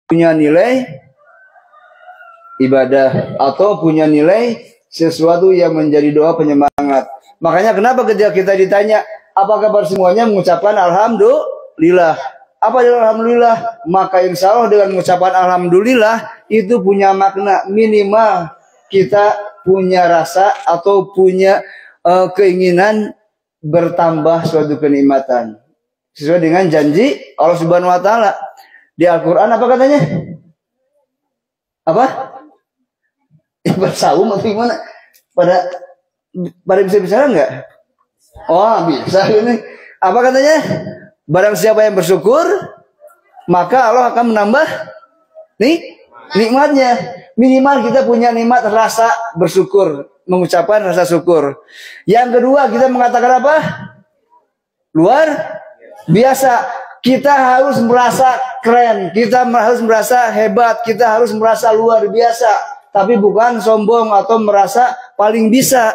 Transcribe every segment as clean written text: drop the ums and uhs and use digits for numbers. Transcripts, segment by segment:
punya nilai ibadah atau punya nilai sesuatu yang menjadi doa penyemangat. Makanya kenapa ketika kita ditanya apa kabar semuanya, mengucapkan alhamdulillah. Apa alhamdulillah? Maka insya Allah dengan mengucapkan alhamdulillah itu punya makna, minimal kita punya rasa atau punya keinginan bertambah suatu kenikmatan sesuai dengan janji Allah Subhanahu wa taala. Di Al-Qur'an apa katanya? Apa? Bersaum atau gimana? Pada bisa bicara enggak? Oh, bisa ini. Apa katanya? Barang siapa yang bersyukur, maka Allah akan menambah nikmatnya. Minimal kita punya nikmat rasa bersyukur, mengucapkan rasa syukur. Yang kedua, kita mengatakan apa? Luar biasa. Kita harus merasa keren, kita harus merasa hebat, kita harus merasa luar biasa. Tapi bukan sombong atau merasa paling bisa.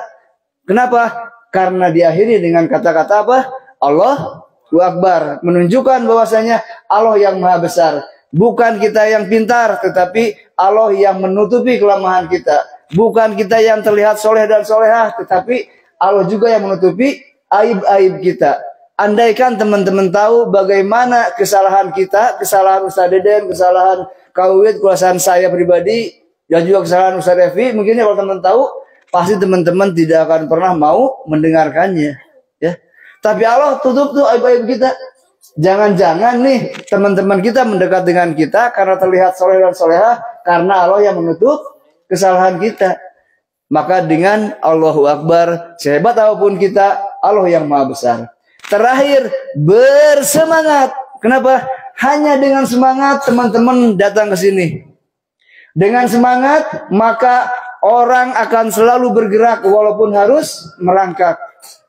Kenapa? Karena diakhiri dengan kata-kata apa? Allahu Akbar. Menunjukkan bahwasanya Allah yang maha besar. Bukan kita yang pintar, tetapi Allah yang menutupi kelemahan kita. Bukan kita yang terlihat soleh dan solehah, tetapi Allah juga yang menutupi aib-aib kita. Andaikan teman-teman tahu bagaimana kesalahan kita, kesalahan Ustaz Deden, kesalahan Kawit, kesalahan saya pribadi, dan juga kesalahan Ustaz Revi, mungkin kalau teman-teman tahu, pasti teman-teman tidak akan pernah mau mendengarkannya. Ya. Tapi Allah tutup tuh aib-aib kita. Jangan-jangan nih teman-teman kita mendekat dengan kita karena terlihat soleh dan solehah, karena Allah yang menutup kesalahan kita. Maka dengan Allahu Akbar, sehebat apapun kita, Allah yang maha besar. Terakhir, bersemangat. Kenapa? Hanya dengan semangat teman-teman datang ke sini. Dengan semangat, maka orang akan selalu bergerak walaupun harus merangkak.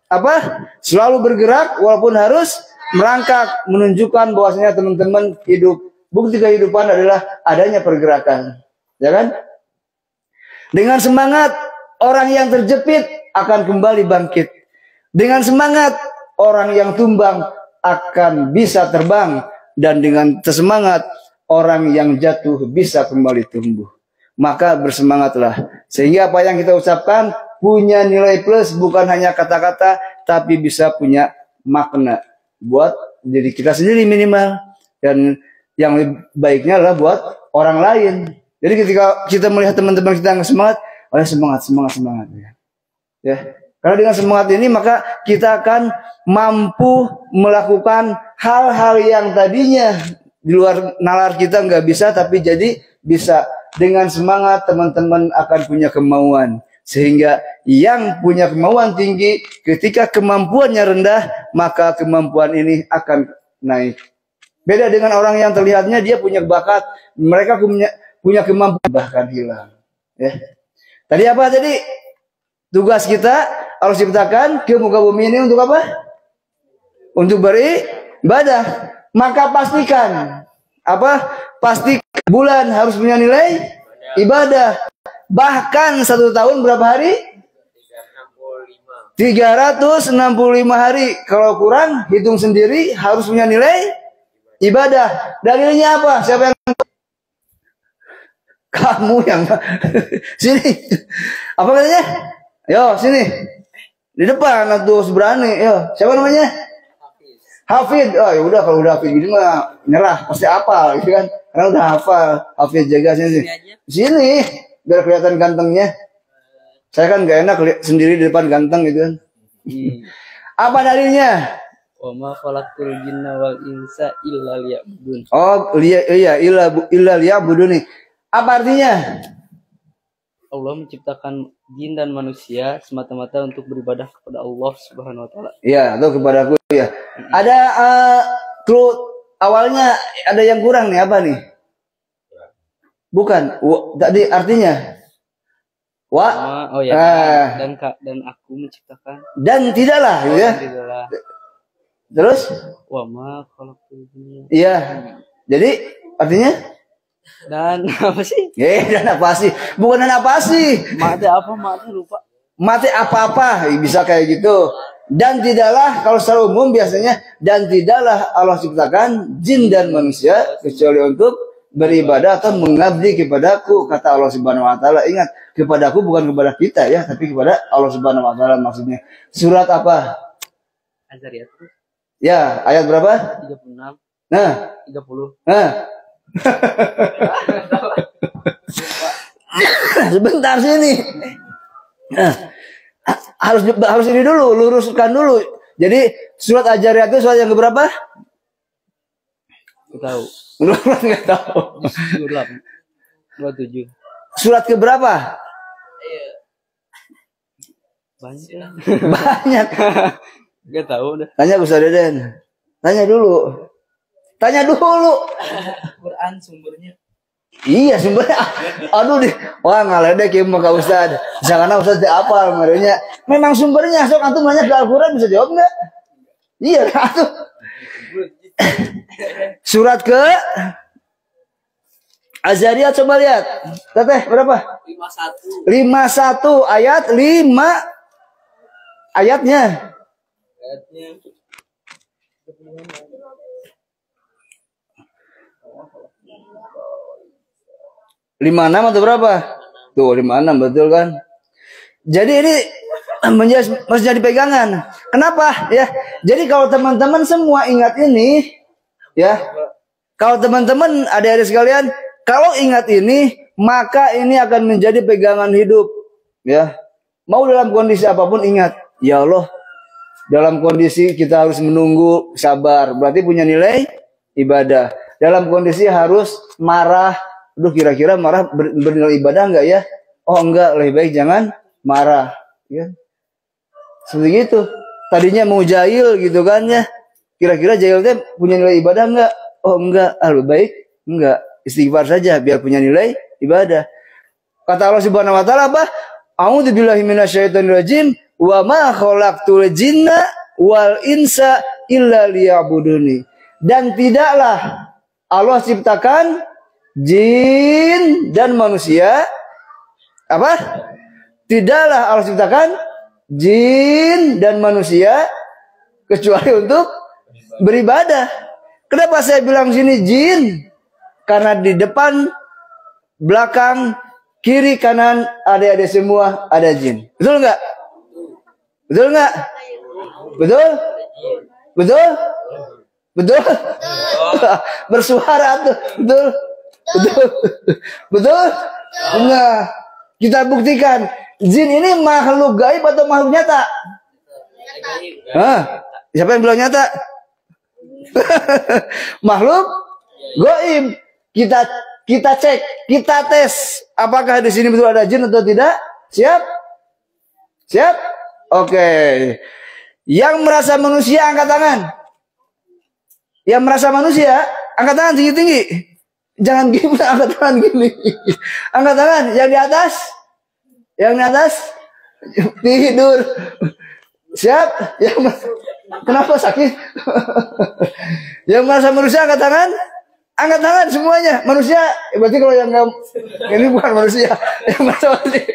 Apa? Selalu bergerak walaupun harus merangkak, menunjukkan bahwasanya teman-teman hidup. Bukti kehidupan adalah adanya pergerakan. Ya kan? Dengan semangat, orang yang terjepit akan kembali bangkit. Dengan semangat, orang yang tumbang akan bisa terbang. Dan dengan semangat, orang yang jatuh bisa kembali tumbuh. Maka bersemangatlah. Sehingga apa yang kita ucapkan punya nilai plus, bukan hanya kata-kata, tapi bisa punya makna buat diri kita sendiri minimal. Dan yang lebih baiknya adalah buat orang lain. Jadi ketika kita melihat teman-teman kita yang semangat, oh ya semangat. Ya. Karena dengan semangat ini maka kita akan mampu melakukan hal-hal yang tadinya di luar nalar kita nggak bisa, tapi jadi bisa. Dengan semangat teman-teman akan punya kemauan. Sehingga yang punya kemauan tinggi, ketika kemampuannya rendah, maka kemampuan ini akan naik. Beda dengan orang yang terlihatnya dia punya bakat, mereka punya kemampuan bahkan hilang. Ya. Tadi apa tadi? Tugas kita harus ciptakan ke muka bumi ini untuk apa? Untuk beribadah. Maka pastikan apa? Pastikan bulan harus punya nilai ibadah. Bahkan 1 tahun berapa hari? 365 hari. Kalau kurang, hitung sendiri, harus punya nilai ibadah. Dalilnya apa? Siapa yang kamu yang sini? Apa katanya? Yo, sini. Di depan atau berani. Yo, siapa namanya? Hafid. Oh, ya udah, kalau udah hafid gini mah nyerah, pasti hafal gitu kan. Karena udah hafal. Hafid jaga sini. Sini. Biar kelihatan gantengnya. Saya kan gak enak sendiri di depan ganteng gitu kan. Apa dalilnya? Wa ma khalaqtul jinna wal insa illa liya'budun. Oh, iya, illa liya'budun nih. Apa artinya? Allah menciptakan jin dan manusia semata-mata untuk beribadah kepada Allah Subhanahu wa taala. Iya, atau kepadaku ya. Ada clue awalnya ada yang kurang nih, apa nih? Bukan, tadi artinya oh ya, dan aku menciptakan dan tidaklah gitu ya. Tidaklah. Terus Wa ma khalaqtul jinna. Iya. Jadi artinya dan apa sih? dan apa sih? Bukan dan apa sih? Mati apa? Mati lupa. Mati apa-apa bisa kayak gitu. Dan tidaklah, kalau secara umum biasanya, dan tidaklah Allah ciptakan jin dan manusia kecuali untuk beribadah atau mengabdi kepadaku, kata Allah Subhanahu wa taala. Ingat, kepadaku bukan kepada kita ya, tapi kepada Allah Subhanahu wa taala maksudnya. Surat apa? Az-Zariyat. Ya, ayat berapa? 36. Nah, 30. nah. Sebentar sini. Nah, harus ini dulu, luruskan dulu. Jadi surat Az-Zariyat itu surat yang keberapa? Nggak tahu. Nggak tahu. 28. 27. Surat keberapa? Banyak. Banyak. Nggak tahu dah. Tanya Ustaz Deden. Tanya dulu. Tanya dulu. Quran sumbernya. Iya sumbernya. Aduh deh. Wah ngaledek ya Kak Ustaz. Jangan Ustaz apa makanya. Memang sumbernya. Sok antum nanya ke Al-Quran bisa jawab nggak? Iya atuh. Surat ke Az-Zariyat coba lihat. Teteh berapa? 51. 51 ayat 5 ayatnya. Ayatnya 56 atau berapa? Tuh 56 betul kan? Jadi ini masih jadi pegangan. Kenapa? Ya. Jadi kalau teman-teman semua ingat ini, ya. Kalau teman-teman adik-adik sekalian, kalau ingat ini, maka ini akan menjadi pegangan hidup, ya. Mau dalam kondisi apapun ingat, ya Allah. Dalam kondisi kita harus menunggu, sabar. Berarti punya nilai ibadah. Dalam kondisi harus marah. Aduh kira-kira marah bernilai ibadah enggak ya? Oh enggak, lebih baik jangan marah. Ya. Seperti itu. Tadinya mau jahil gitu kan ya. Kira-kira jahilnya punya nilai ibadah enggak? Oh enggak, lebih baik enggak. Istighfar saja biar punya nilai ibadah. Kata Allah Subhanahu wa taala apa? A'udzubillahi minasyaitonirrajim wa ma khalaqtul jinna wal insa illa liya'buduni. Dan tidaklah Allah ciptakan jin dan manusia apa? Tidaklah Allah ciptakan jin dan manusia kecuali untuk beribadah. Kenapa saya bilang sini jin? Karena di depan, belakang, kiri, kanan, adik-adik semua ada jin. Betul nggak? Betul nggak? Betul? Betul? Betul? Bersuara tuh. Betul? Betul? Betul? Nah, kita buktikan. Jin ini makhluk gaib atau makhluk nyata? Hah? Siapa yang bilang nyata? Makhluk gaib. Kita cek, kita tes apakah di sini betul ada jin atau tidak. Siap? Siap? Oke. Yang merasa manusia angkat tangan. Yang merasa manusia angkat tangan tinggi-tinggi. Jangan gini, angkat tangan gini. Angkat tangan yang di atas. Yang di atas tidur. Siap? Kenapa sakit? Yang merasa manusia angkat tangan. Angkat tangan semuanya. Manusia, berarti kalau yang enggak, ini bukan manusia. Yang merasa manusia.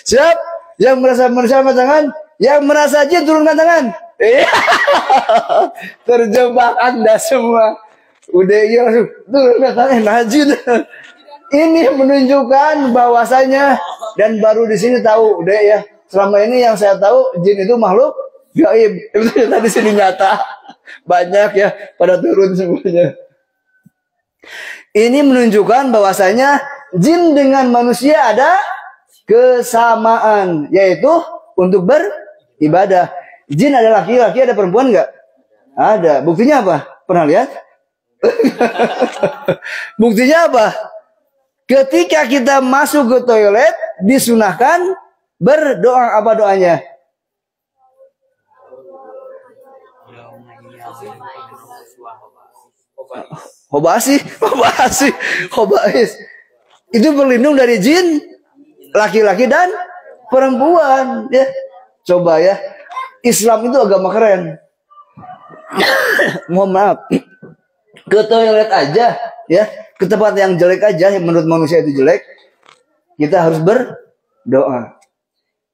Siap? Yang merasa manusia angkat tangan. Yang merasa jin turunkan tangan. Terjebak Anda semua. Udah iya langsung turunkan tangan. Nah jin. Ini menunjukkan bahwasanya dan baru di sini tahu udah ya. Selama ini yang saya tahu jin itu makhluk gaib. Itu tadi sini nyata. Banyak ya pada turun semuanya. Ini menunjukkan bahwasanya jin dengan manusia ada kesamaan, yaitu untuk beribadah. Jin ada laki-laki, ada perempuan enggak? Ada. Buktinya apa? Pernah lihat? Buktinya apa? Ketika kita masuk ke toilet, disunahkan berdoa. Apa doanya? Hobais. Itu berlindung dari jin laki-laki dan perempuan ya. Coba ya. Islam itu agama keren. Mohon maaf. Ke toilet aja ya, ke tempat yang jelek aja yang menurut manusia itu jelek, kita harus berdoa.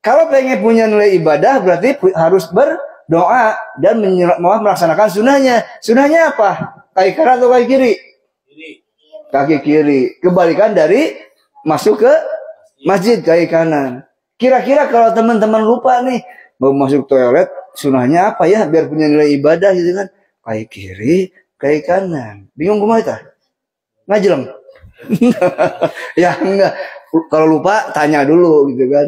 Kalau pengen punya nilai ibadah berarti harus berdoa dan melaksanakan sunnahnya. Sunnahnya apa? Kaki kanan atau kaki kiri? kaki kiri. Kebalikan dari masuk ke masjid, kaki kanan. Kira-kira kalau teman-teman lupa nih, mau masuk toilet, sunahnya apa ya biar punya nilai ibadah gitu kan? Kaki kiri, kaki kanan. Bingung kumaha eta? Ngajeleng. Ya enggak. Kalau lupa tanya dulu gitu kan.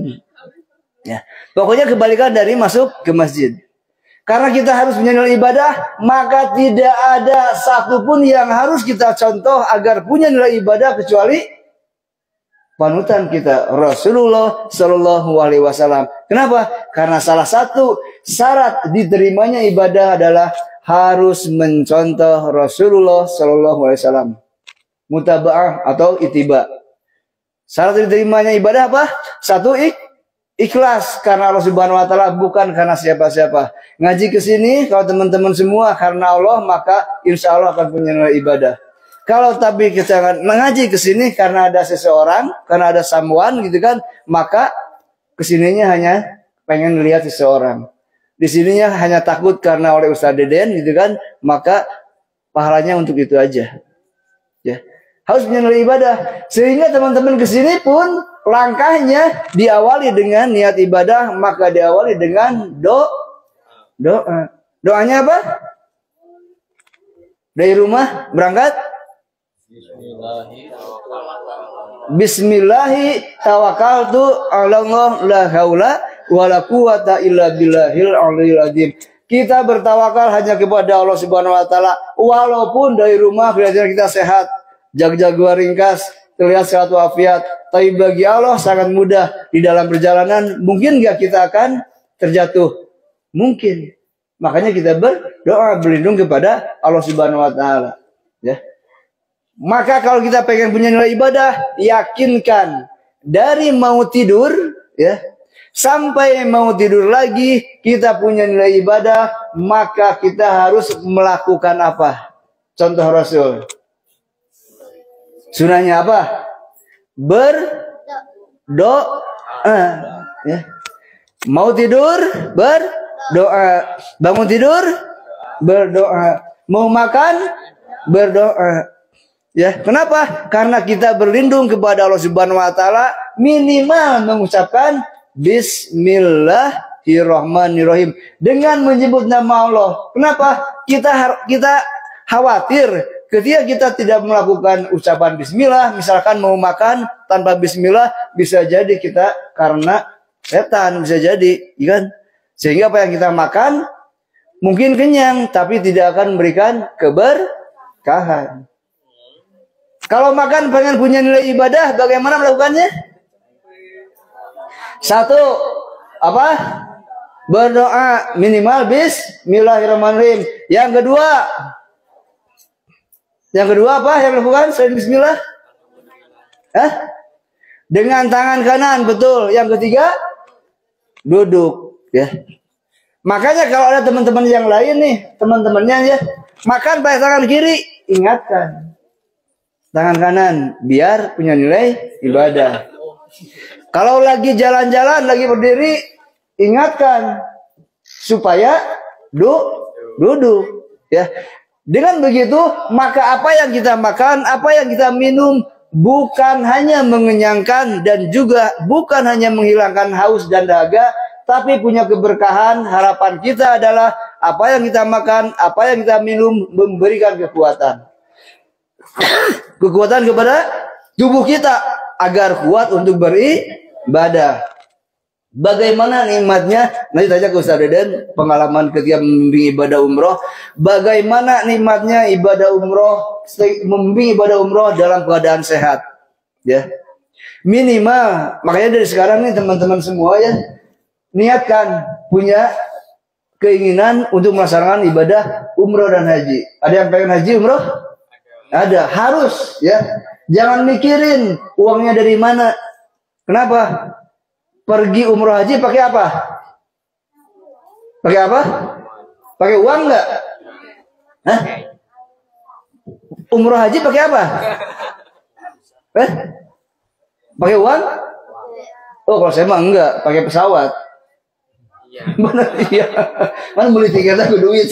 Ya. Pokoknya kebalikan dari masuk ke masjid. Karena kita harus punya nilai ibadah, maka tidak ada satupun yang harus kita contoh agar punya nilai ibadah kecuali panutan kita Rasulullah Shallallahu Alaihi Wasallam. Kenapa? Karena salah satu syarat diterimanya ibadah adalah harus mencontoh Rasulullah Shallallahu Alaihi Wasallam. Mutaba'ah atau itiba. Syarat diterimanya ibadah apa? Satu, ikhlas karena Allah Subhanahu Wa Taala, bukan karena siapa-siapa. Ngaji ke sini kalau teman-teman semua karena Allah, maka insya Allah akan punya nilai ibadah. Kalau tapi kita ngaji ke sini karena ada seseorang, karena ada someone gitu kan, maka kesininya hanya pengen lihat seseorang. Di sininya hanya takut karena oleh Ustaz Deden gitu kan, maka pahalanya untuk itu aja. Ya. Harus punya nilai ibadah. Sehingga teman-teman kesini pun langkahnya diawali dengan niat ibadah, maka diawali dengan doa. Doanya apa? Dari rumah berangkat? Bismillahi tawakkaltu 'ala Allah la haula wala quwata illa billahil aliyil azim. Kita bertawakal hanya kepada Allah Subhanahu wa taala walaupun dari rumah kelihatannya kita sehat, jaga-jaga ringkas, terlihat sehat walafiat, tapi bagi Allah sangat mudah di dalam perjalanan. Mungkin enggak kita akan terjatuh? Mungkin. Makanya kita berdoa berlindung kepada Allah Subhanahu wa taala, ya. Maka kalau kita pengen punya nilai ibadah, yakinkan dari mau tidur, ya, sampai mau tidur lagi kita punya nilai ibadah, maka kita harus melakukan apa? Contoh Rasul. Sunahnya apa? Berdoa, ya. Mau tidur berdoa, bangun tidur berdoa, mau makan berdoa. Ya, kenapa? Karena kita berlindung kepada Allah Subhanahu wa taala, minimal mengucapkan bismillahirrahmanirrahim dengan menyebut nama Allah. Kenapa? Kita khawatir ketika kita tidak melakukan ucapan bismillah, misalkan mau makan tanpa bismillah, bisa jadi kita karena setan, bisa jadi, kan? Sehingga apa yang kita makan mungkin kenyang tapi tidak akan memberikan keberkahan. Kalau makan pengen punya nilai ibadah, bagaimana melakukannya? Satu, apa? Berdoa minimal bismillahirrahmanirrahim. Yang kedua apa yang dilakukan selain bismillah? Dengan tangan kanan, betul. Yang ketiga, duduk, ya. Makanya kalau ada teman-teman yang lain nih, teman-temannya ya, makan pakai tangan kiri, ingatkan. Tangan kanan biar punya nilai ibadah. Kalau lagi jalan-jalan, lagi berdiri, ingatkan supaya duduk, ya. Dengan begitu, maka apa yang kita makan, apa yang kita minum bukan hanya mengenyangkan dan juga bukan hanya menghilangkan haus dan dahaga, tapi punya keberkahan. Harapan kita adalah apa yang kita makan, apa yang kita minum memberikan kekuatan. Kekuatan kepada tubuh kita agar kuat untuk beribadah. Bagaimana nikmatnya? Nanti tanya ke Ustaz Deden pengalaman ketika membimbing ibadah umroh. Bagaimana nikmatnya ibadah umroh, membimbing ibadah umroh dalam keadaan sehat, ya. Minimal, makanya dari sekarang nih teman-teman semua ya, niatkan punya keinginan untuk melaksanakan ibadah umroh dan haji. Ada yang pengen haji umroh? Ada, harus, ya. Jangan mikirin uangnya dari mana. Kenapa? Pergi umroh haji pakai apa? Pakai apa? Pakai uang enggak? Umroh haji pakai apa? Pakai uang? Oh, kalau saya mah enggak, pakai pesawat. Mana iya? Mana beli tiketnya ke duit.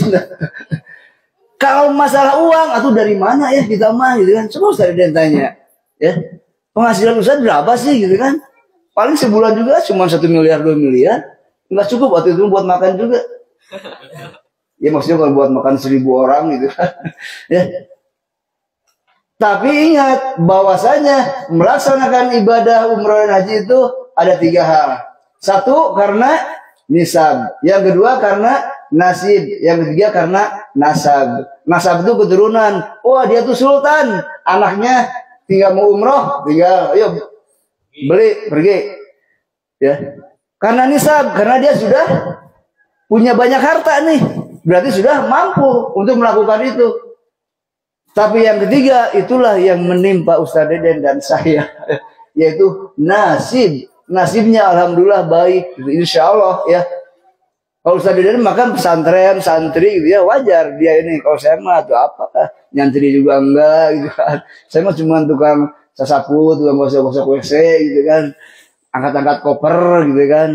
Kalau masalah uang, atau dari mana ya kita mah gitu kan? Coba Ustaz Deden tanya, ya penghasilan Ustaz berapa sih gitu kan? Paling sebulan juga cuma 1 miliar 2 miliar, nggak cukup waktu itu buat makan juga. Ya maksudnya kalau buat makan 1.000 orang gitu kan, ya. Tapi ingat bahwasanya melaksanakan ibadah umrah dan haji itu ada 3 hal. 1 karena nisab, yang kedua karena nasib, yang ketiga karena nasab. Nasab itu keturunan. Wah dia tuh sultan, anaknya tinggal mau umroh, tinggal ayo beli pergi, ya. Karena nisab, karena dia sudah punya banyak harta nih, berarti sudah mampu untuk melakukan itu. Tapi yang ketiga itulah yang menimpa Ustaz Deden dan saya, yaitu nasib. Nasibnya alhamdulillah baik, insya Allah ya. Kalau Ustaz Deden makan pesantren, santri gitu ya wajar dia ini. Kalau saya mah atau apa, nyantri juga enggak gitu kan. Saya mah cuma tukang sasapu, tukang gosok-gosok WC gitu kan, angkat-angkat koper gitu kan.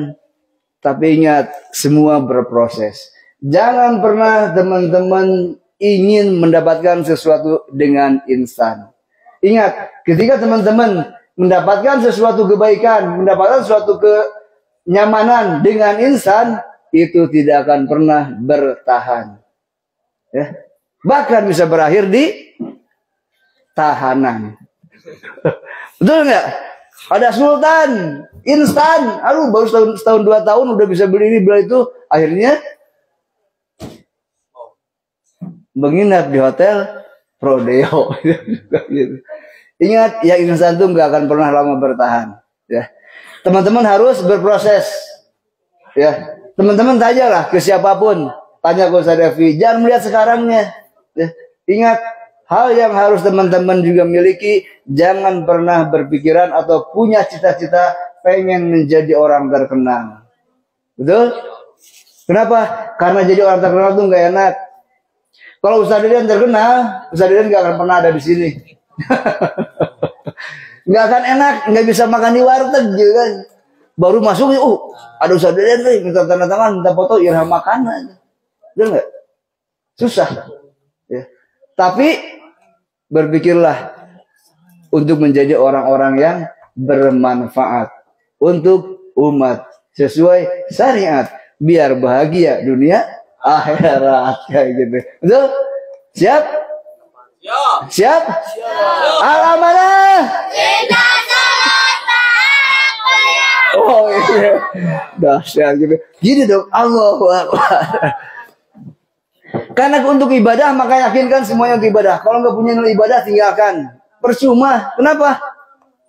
Tapi ingat semua berproses. Jangan pernah teman-teman ingin mendapatkan sesuatu dengan instan. Ingat, ketika teman-teman mendapatkan sesuatu kebaikan, mendapatkan suatu kenyamanan dengan instan, itu tidak akan pernah bertahan. Ya. Bahkan bisa berakhir di tahanan. Betul nggak? Ada sultan, instan, aduh baru setahun 2 tahun udah bisa beli ini beli itu, akhirnya menginap di hotel Prodeo. Gitu. Ingat, yang instan itu nggak akan pernah lama bertahan. Ya, teman-teman harus berproses. Ya, teman-teman tanyalah ke siapapun, tanya ke Ustaz Devi, jangan melihat sekarangnya. Ya, ingat, hal yang harus teman-teman juga miliki, jangan pernah berpikiran atau punya cita-cita pengen menjadi orang terkenal. Betul? Kenapa? Karena jadi orang terkenal itu nggak enak. Kalau Ustaz Deden terkenal, Ustaz Deden nggak akan pernah ada di sini. Nggak akan enak, nggak bisa makan di warteg gitu kan. Baru masuk, ada Ustaz Deden nih, minta tanda tangan, minta foto, irham makanan. Betul nggak? Susah. Ya. Tapi berpikirlah untuk menjadi orang-orang yang bermanfaat untuk umat sesuai syariat, biar bahagia dunia akhirat kayak gitu. Betul? Siap? Siap? Al-amanah. Oh iya. Dahsyat gitu. Gini dong, Allahu Akbar. Karena untuk ibadah maka yakinkan semuanya untuk ibadah. Kalau nggak punya nilai ibadah tinggalkan. Percuma. Kenapa?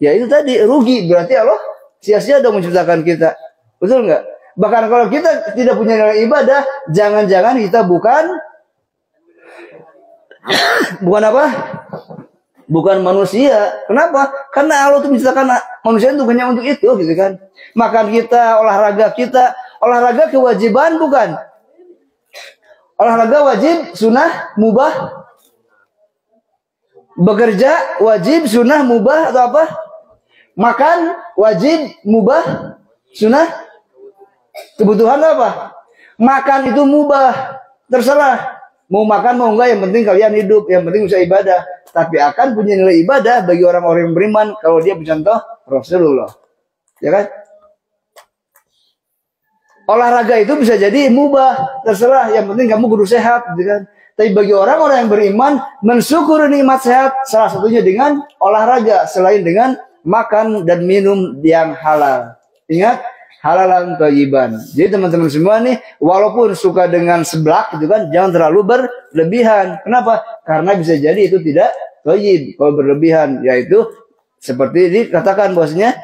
Ya itu tadi rugi. Berarti Allah sia-sia dong menciptakan kita. Betul nggak? Bahkan kalau kita tidak punya nilai ibadah, jangan-jangan kita bukan apa? Bukan manusia. Kenapa? Karena Allah itu menciptakan manusia itu hanya untuk itu, gitu kan? Makan kita, olahraga kewajiban bukan? Olahraga wajib, sunnah, mubah. Bekerja wajib, sunnah, mubah atau apa? Makan wajib, mubah, sunnah. Kebutuhan apa? Makan itu mubah, terserah. Mau makan mau enggak, yang penting kalian hidup, yang penting bisa ibadah. Tapi akan punya nilai ibadah bagi orang-orang yang beriman kalau dia mencontoh Rasulullah. Ya kan? Olahraga itu bisa jadi mubah, terserah, yang penting kamu kudu sehat, gitu kan? Tapi bagi orang-orang yang beriman, mensyukuri nikmat sehat salah satunya dengan olahraga, selain dengan makan dan minum yang halal. Ingat, halalan thayyiban. Jadi teman-teman semua nih, walaupun suka dengan seblak gitu kan, jangan terlalu berlebihan. Kenapa? Karena bisa jadi itu tidak thayyib kalau berlebihan, yaitu seperti dikatakan bosnya,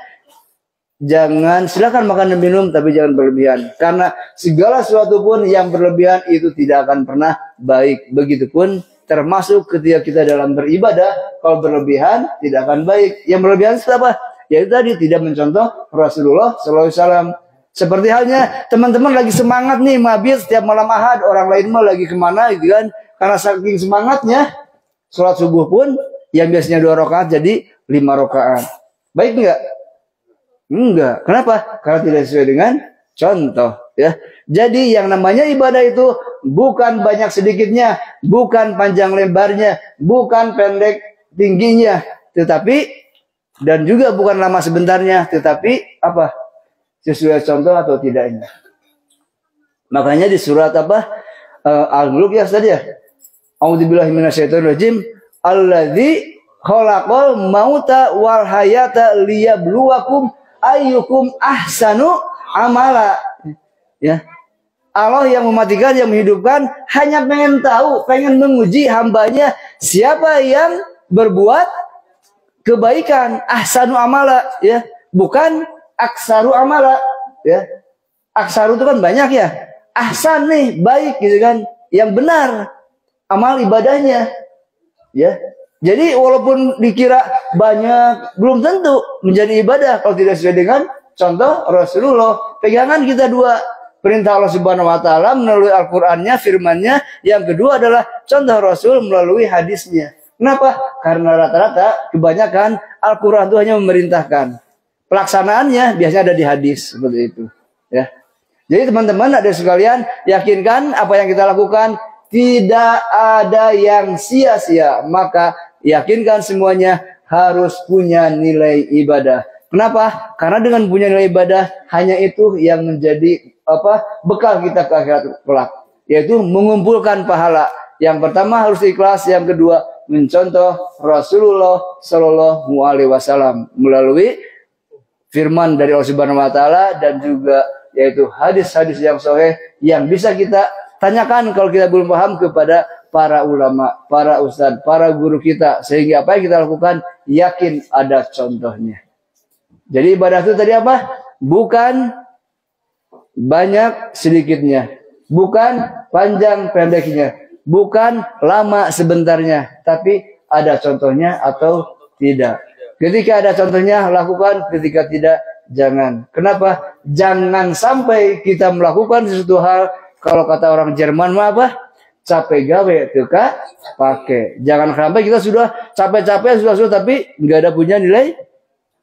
jangan silakan makan dan minum tapi jangan berlebihan. Karena segala sesuatu pun yang berlebihan itu tidak akan pernah baik. Begitupun termasuk ketika kita dalam beribadah, kalau berlebihan tidak akan baik. Yang berlebihan itu apa? Yaitu tadi tidak mencontoh Rasulullah SAW. Seperti halnya teman-teman lagi semangat nih mabit setiap malam Ahad, orang lain mah lagi kemana gitu kan? Karena saking semangatnya, sholat subuh pun yang biasanya 2 rakaat jadi 5 rakaat. Baik enggak? Enggak. Kenapa? Karena tidak sesuai dengan contoh. Ya. Jadi yang namanya ibadah itu bukan banyak sedikitnya, bukan panjang lebarnya, bukan pendek tingginya, tetapi dan juga bukan lama sebentarnya, tetapi apa? Sesuai contoh atau tidaknya. Makanya di surat apa? Al-Mulk ya tadi ya. A'udzubillahi minasyaitonirrajim. Alladzi khalaqal mauta wal hayata liyabluwakum ayyukum ahsanu amala. Ya. Allah yang mematikan, yang menghidupkan, hanya pengen tahu, pengen menguji hambanya siapa yang berbuat kebaikan, ahsanu amala, ya, bukan aksaru amala, ya. Aksaru itu kan banyak ya. Ahsan nih, baik gitu kan, yang benar amal ibadahnya, ya. Jadi walaupun dikira banyak, belum tentu menjadi ibadah kalau tidak sesuai dengan contoh Rasulullah. Pegangan kita dua, perintah Allah Subhanahu wa taala melalui Al-Qur'annya, firman-Nya, yang kedua adalah contoh Rasul melalui hadisnya. Kenapa? Karena rata-rata kebanyakan Al-Qur'an itu hanya memerintahkan. Pelaksanaannya biasanya ada di hadis seperti itu, ya. Jadi teman-teman ada sekalian, yakinkan apa yang kita lakukan tidak ada yang sia-sia, maka yakinkan semuanya harus punya nilai ibadah. Kenapa? Karena dengan punya nilai ibadah, hanya itu yang menjadi bekal kita ke akhirat kelak, yaitu mengumpulkan pahala. Yang pertama harus ikhlas, yang kedua mencontoh Rasulullah Shallallahu Alaihi Wasallam melalui firman dari Allah Subhanahu Wa Taala dan juga yaitu hadis-hadis yang sahih yang bisa kita tanyakan kalau kita belum paham kepada para ulama, para ustadz, para guru kita, sehingga apa yang kita lakukan yakin ada contohnya. Jadi ibadah itu tadi apa? Bukan banyak sedikitnya, bukan panjang pendeknya, bukan lama sebentarnya, tapi ada contohnya atau tidak. Ketika ada contohnya lakukan, ketika tidak jangan. Kenapa? Jangan sampai kita melakukan sesuatu hal, kalau kata orang Jerman mah apa? Capek gawe teka pakai. Jangan sampai kita sudah capek-capek sudah tapi nggak ada punya nilai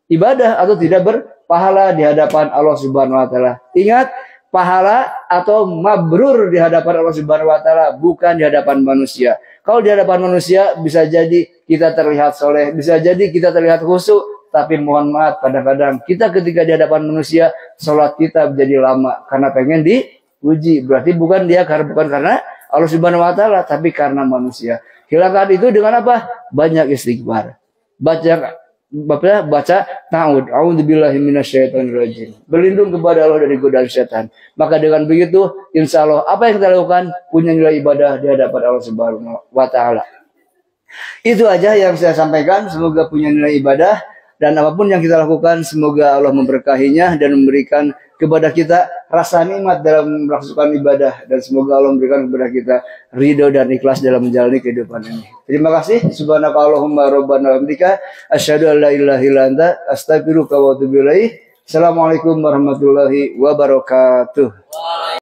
ibadah atau tidak berpahala di hadapan Allah Subhanahu wa taala. Ingat, pahala atau mabrur di hadapan Allah Subhanahu wa taala, bukan di hadapan manusia. Kalau di hadapan manusia bisa jadi kita terlihat soleh, bisa jadi kita terlihat khusyuk, tapi mohon maaf kadang-kadang kita ketika di hadapan manusia sholat kita menjadi lama karena pengen diuji. Berarti bukan karena Allah Subhanahu wa taala, tapi karena manusia. Hilangkan itu dengan apa? Banyak istighfar. Baca ta'awud, a'udzubillahi minasyaitonirrajim. Berlindung kepada Allah dari godaan setan. Maka dengan begitu, insya Allah apa yang kita lakukan punya nilai ibadah di hadapan Allah Subhanahu wa taala. Itu aja yang saya sampaikan. Semoga punya nilai ibadah dan apapun yang kita lakukan semoga Allah memberkahinya dan memberikan kepada kita rasa nikmat dalam melaksanakan ibadah, dan semoga Allah memberikan kepada kita ridho dan ikhlas dalam menjalani kehidupan ini. Terima kasih. Subhanakallahumma rabbana wa bihamdika asyhadu an la ilaha illa anta astaghfiruka wa atubu ilaik. Assalamualaikum warahmatullahi wabarakatuh.